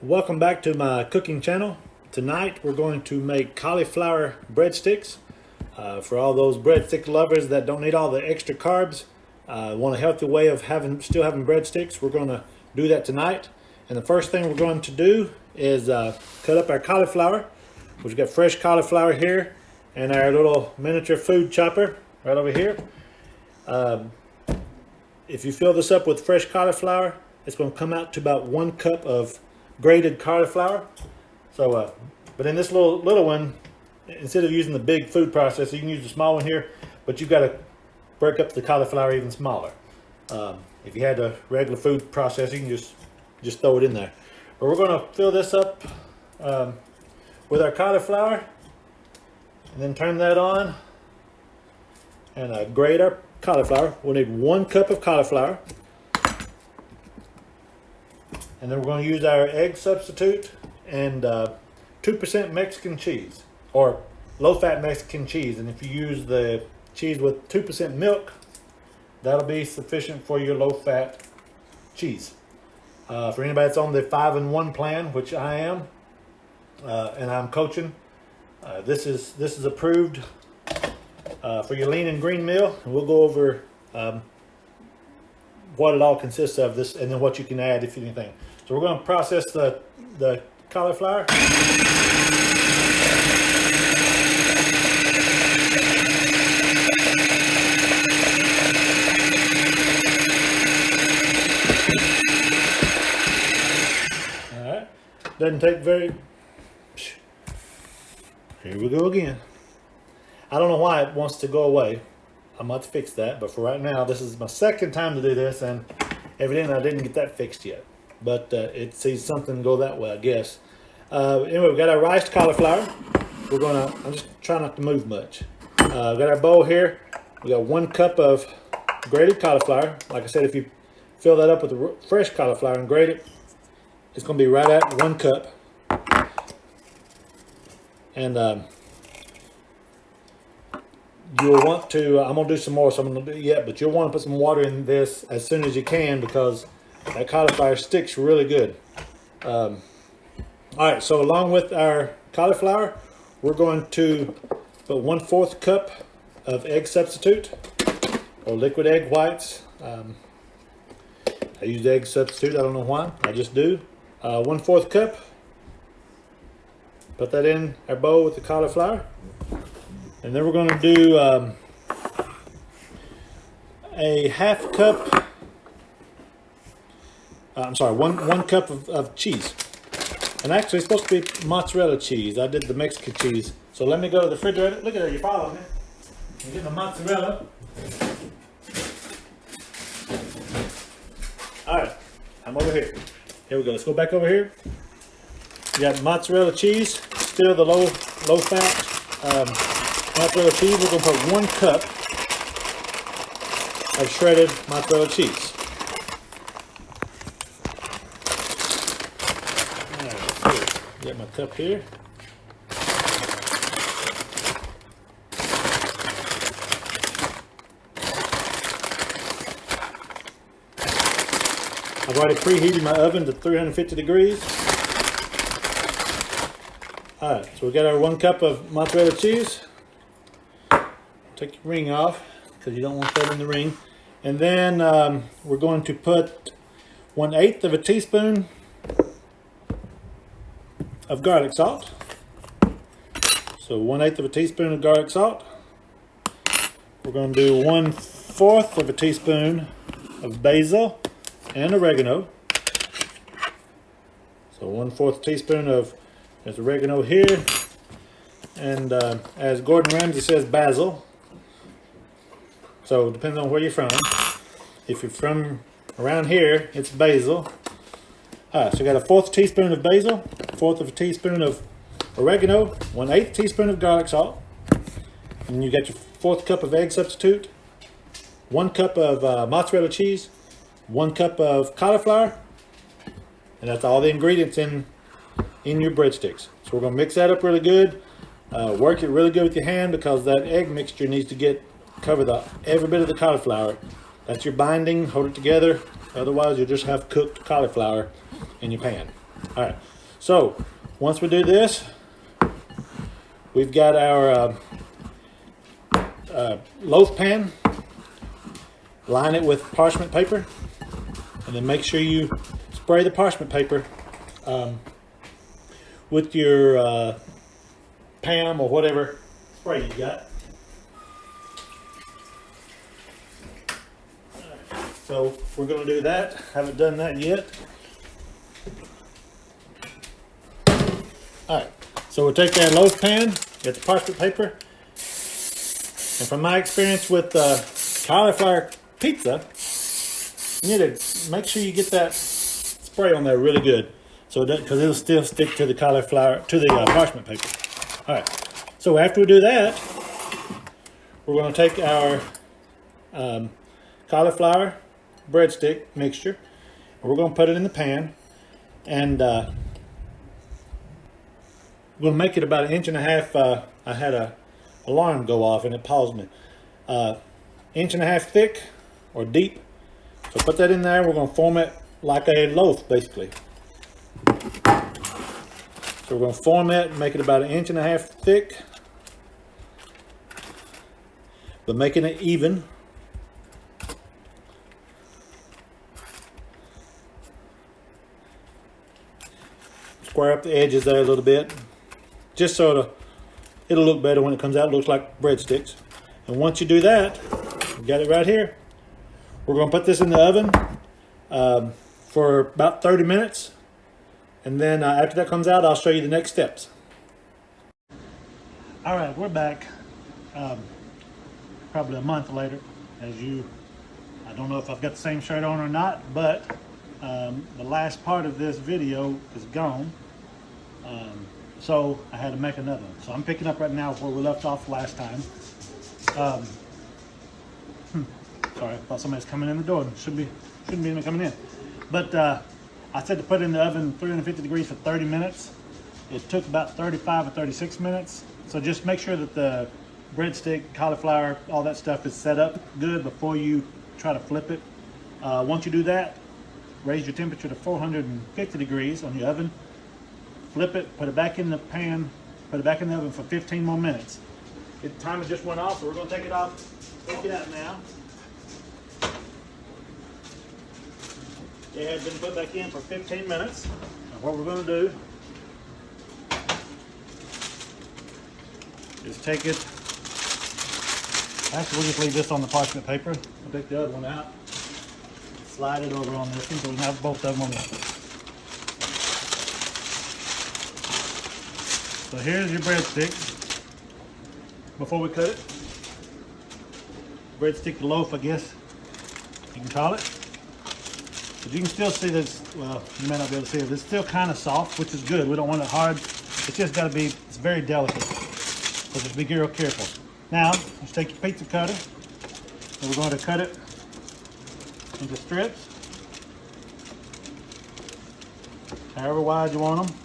Welcome back to my cooking channel. Tonight we're going to make cauliflower breadsticks. For all those breadstick lovers that don't need all the extra carbs, want a healthy way of still having breadsticks, we're going to do that tonight. And the first thing we're going to do is cut up our cauliflower. We've got fresh cauliflower here and our little miniature food chopper right over here. If you fill this up with fresh cauliflower, it's going to come out to about 1 cup of grated cauliflower. So, but in this little one, instead of using the big food processor, you can use the small one here, but you've got to break up the cauliflower even smaller. If you had a regular food processor, you can just throw it in there. But we're going to fill this up with our cauliflower, and then turn that on and grate our cauliflower. We'll need 1 cup of cauliflower. And then we're going to use our egg substitute and 2% Mexican cheese, or low-fat Mexican cheese. And if you use the cheese with 2% milk, that'll be sufficient for your low-fat cheese. For anybody that's on the 5-in-1 plan, which I am, and I'm coaching, this is approved for your lean and green meal. And we'll go over what it all consists of, this, and then what you can add if anything. So we're going to process the cauliflower. All right, doesn't take very. Here we go again. I don't know why it wants to go away. I might fix that, but for right now, this is my second time to do this, and evidently I didn't get that fixed yet. But it sees something go that way, I guess. Anyway, we've got our riced cauliflower. I'm just trying not to move much. We've got our bowl here. We got 1 cup of grated cauliflower. Like I said, if you fill that up with the fresh cauliflower and grate it, it's going to be right at 1 cup. And you'll want to, I'm going to do some more, so I'm going to do it yet, but you'll want to put some water in this as soon as you can, because that cauliflower sticks really good. All right, so along with our cauliflower, we're going to put 1/4 cup of egg substitute, or liquid egg whites. I use egg substitute, I don't know why, I just do. 1/4 cup. Put that in our bowl with the cauliflower. And then we're going to do a 1/2 cup, one cup of cheese. And actually it's supposed to be mozzarella cheese. I did the Mexican cheese. So let me go to the refrigerator. Look at that, you're following me. I'm getting the mozzarella. Alright, I'm over here. Here we go, let's go back over here. You got mozzarella cheese, still the low fat mozzarella cheese. We're going to put 1 cup of shredded mozzarella cheese. Alright, get my cup here. I've already preheated my oven to 350 degrees. Alright, so we got our 1 cup of mozzarella cheese. Take your ring off, because you don't want that in the ring. And then we're going to put 1/8 of a teaspoon of garlic salt. So 1/8 of a teaspoon of garlic salt. We're going to do 1/4 of a teaspoon of basil and oregano. So 1/4 teaspoon of oregano here. And as Gordon Ramsay says, basil. So it depends on where you're from. If you're from around here, it's basil. Alright, so you got a 1/4 teaspoon of basil, 1/4 of a teaspoon of oregano, 1/8 teaspoon of garlic salt, and you got your 1/4 cup of egg substitute, 1 cup of mozzarella cheese, 1 cup of cauliflower, and that's all the ingredients in your breadsticks. So we're going to mix that up really good. Work it really good with your hand, because that egg mixture needs to cover every bit of the cauliflower. That's your binding. Hold it together. Otherwise, you'll just have cooked cauliflower in your pan. All right, so once we do this, we've got our loaf pan. Line it with parchment paper, and then make sure you spray the parchment paper with your Pam or whatever spray you got. So we're going to do that. Haven't done that yet. All right. So we'll take that loaf pan, get the parchment paper, and from my experience with cauliflower pizza, you need to make sure you get that spray on there really good, so that because it'll still stick to the cauliflower parchment paper. All right. So after we do that, we're going to take our cauliflower breadstick mixture, and we're going to put it in the pan, and we're going to make it about 1.5 inches. I had a alarm go off and it paused me. 1.5 inches thick or deep. So put that in there. We're going to form it like a loaf, basically. So we're going to form it, make it about 1.5 inches thick, but making it even. Square up the edges there a little bit, just so it'll look better when it comes out. It looks like breadsticks. And once you do that, you got it right here. We're going to put this in the oven for about 30 minutes. And then after that comes out, I'll show you the next steps. All right, we're back probably a month later. I don't know if I've got the same shirt on or not, but the last part of this video is gone. So I had to make another one. So I'm picking up right now where we left off last time. Sorry, I thought somebody was coming in the door. Shouldn't be anyone coming in. But I said to put it in the oven 350 degrees for 30 minutes. It took about 35 or 36 minutes. So just make sure that the breadstick, cauliflower, all that stuff is set up good before you try to flip it. Once you do that, raise your temperature to 450 degrees on your oven. Flip it, put it back in the pan, put it back in the oven for 15 more minutes. The timer just went off, so we're going to take it off. Take it out now. It has been put back in for 15 minutes. And what we're going to do is take it. Actually, we'll just leave this on the parchment paper. We'll take the other one out. Slide it over on this one so we can have both of them on there. So here's your breadstick. Before we cut it, breadstick loaf, I guess you can call it. But you can still see this. Well, you may not be able to see it. It's still kind of soft, which is good. We don't want it hard. It's just got to be. It's very delicate. So just be real careful. Now, let's take your pizza cutter, and we're going to cut it into strips, however wide you want them.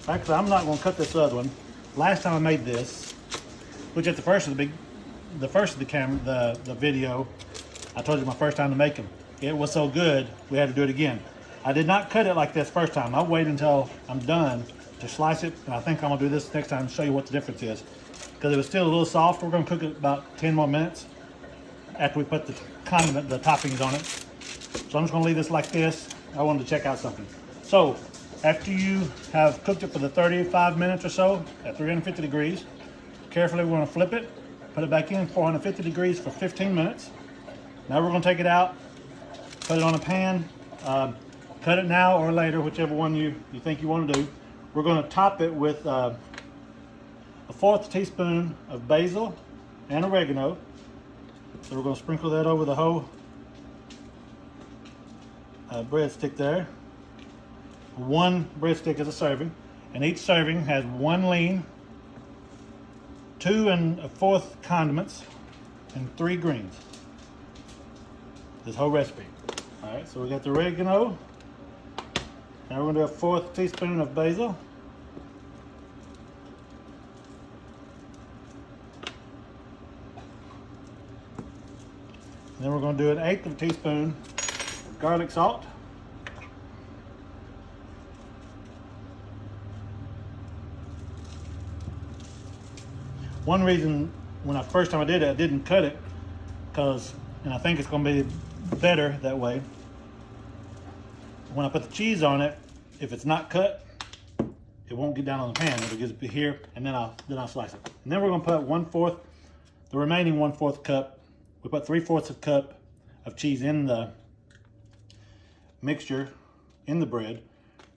Actually, I'm not going to cut this other one. Last time I made this, which at the first of the video, I told you my first time to make them. It was so good, we had to do it again. I did not cut it like this first time. I'll wait until I'm done to slice it, and I think I'm going to do this next time to show you what the difference is. Because it was still a little soft. We're going to cook it about 10 more minutes after we put the toppings on it. So I'm just going to leave this like this. I wanted to check out something. So after you have cooked it for the 35 minutes or so at 350 degrees, carefully we're going to flip it, put it back in 450 degrees for 15 minutes. Now we're going to take it out, put it on a pan, cut it now or later, whichever one you think you want to do. We're going to top it with a 1/4 teaspoon of basil and oregano. So we're going to sprinkle that over the whole breadstick there. One breadstick is a serving, and each serving has 1 lean, 2 1/4 condiments, and 3 greens. This whole recipe. All right, so we got the oregano. Now we're going to do a 1/4 teaspoon of basil. And then we're going to do an 1/8 teaspoon of garlic salt. one reason when first time I did it, I didn't cut it and I think it's going to be better that way. When I put the cheese on it, if it's not cut, it won't get down on the pan. It'll just be here, and then I'll slice it. And then we're going to put the remaining 1/4 cup. We put 3/4 of cup of cheese in the mixture in the bread.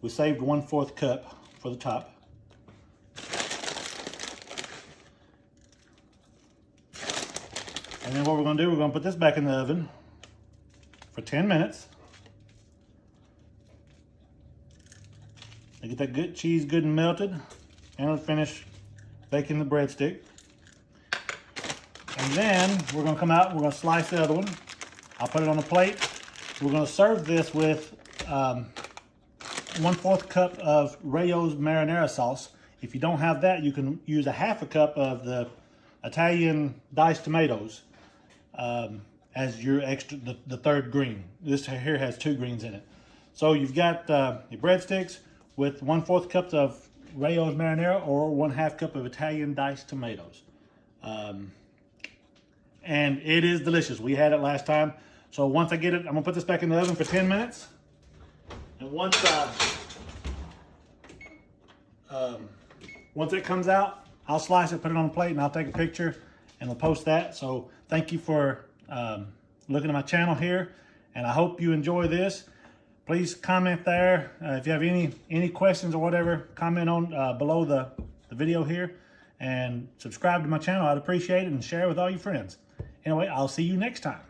We saved 1/4 cup for the top. And then what we're going to do, we're going to put this back in the oven for 10 minutes. To get that good cheese good and melted, and it'll finish baking the breadstick. And then we're going to come out and we're going to slice the other one. I'll put it on a plate. We're going to serve this with 1/4 cup of Rayo's marinara sauce. If you don't have that, you can use 1/2 cup of the Italian diced tomatoes as your extra, the third green. This here has 2 greens in it. So you've got your breadsticks with 1/4 cup of Rayo's marinara or 1/2 cup of Italian diced tomatoes. And it is delicious. We had it last time. So once I get it, I'm gonna put this back in the oven for 10 minutes. And once it comes out, I'll slice it, put it on a plate, and I'll take a picture and I'll post that. So thank you for looking at my channel here, and I hope you enjoy this. Please comment there. If you have any questions or whatever, comment on below the video here, and subscribe to my channel. I'd appreciate it, and share it with all your friends. Anyway, I'll see you next time.